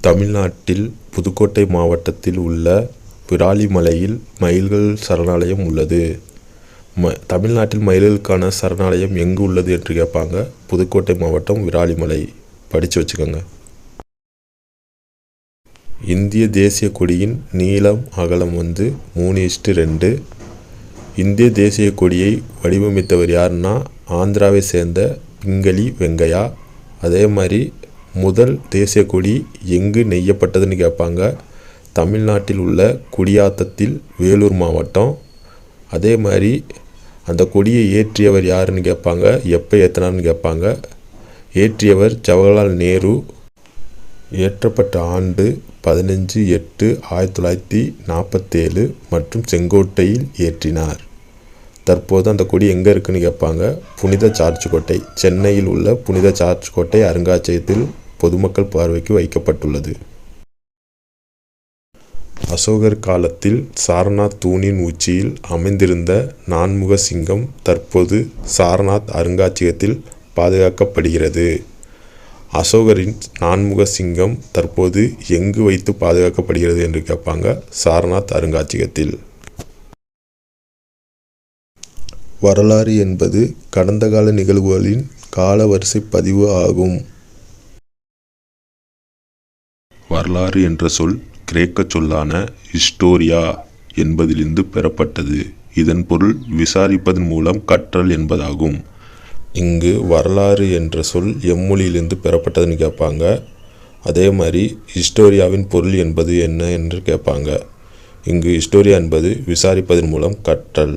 தமிழ்நாட்டில் புதுக்கோட்டை மாவட்டத்தில் உள்ள விராலிமலையில் மயில்கள் சரணாலயம் உள்ளது. தமிழ்நாட்டில் மயில்களுக்கான சரணாலயம் எங்கு உள்ளது என்று கேட்பாங்க. புதுக்கோட்டை மாவட்டம் விராலிமலை. படித்து வச்சுக்கோங்க. இந்திய தேசிய கொடியின் நீளம் அகலம் 3:2. இந்திய தேசிய கொடியை வடிவமைத்தவர் யாருன்னா ஆந்திராவை சேர்ந்த பிங்களி வெங்கையா. அதே மாதிரி முதல் தேசிய கொடி எங்கு நெய்யப்பட்டதுன்னு கேட்பாங்க. தமிழ்நாட்டில் உள்ள குடியாத்தத்தில், வேலூர் மாவட்டம். அதே மாதிரி அந்த கொடியை ஏற்றியவர் யாருன்னு கேட்பாங்க. எப்போ ஏற்றினார்னு கேட்பாங்க. ஏற்றியவர் ஜவஹர்லால் நேரு. ஏற்றப்பட்ட ஆண்டு 15/8/1947 மற்றும் செங்கோட்டையில் ஏற்றினார். தற்போது அந்த கொடி எங்கே இருக்குன்னு கேட்பாங்க. புனித ஜார்ஜ் கோட்டை, சென்னையில் உள்ள புனித ஜார்ஜ் கோட்டை அருங்காட்சியகத்தில் பொதுமக்கள் பார்வைக்கு வைக்கப்பட்டுள்ளது. அசோகர் காலத்தில் சாரநாத் தூணின் உச்சியில் அமைந்திருந்த நான்முக சிங்கம் தற்போது சாரநாத் அருங்காட்சியகத்தில் பாதுகாக்கப்படுகிறது. அசோகரின் நான்முக சிங்கம் தற்போது எங்கு வைத்து பாதுகாக்கப்படுகிறது என்று கேட்பாங்க. சாரநாத் அருங்காட்சியகத்தில். வரலாறு என்பது கடந்த கால நிகழ்வுகளின் காலவரிசை பதிவு ஆகும். வரலாறு என்ற சொல் கிரேக்க சொல்லான ஹிஸ்டோரியா என்பதிலிருந்து பெறப்பட்டது. இதன் பொருள் விசாரிப்பதன் மூலம் கற்றல் என்பதாகும். இங்கு வரலாறு என்ற சொல் எம்மொழியிலிருந்து பெறப்பட்டதுன்னு கேட்பாங்க. அதே மாதிரி ஹிஸ்டோரியாவின் பொருள் என்பது என்ன என்று கேட்பாங்க. இங்கு ஹிஸ்டோரியா என்பது விசாரிப்பதன் மூலம் கற்றல்.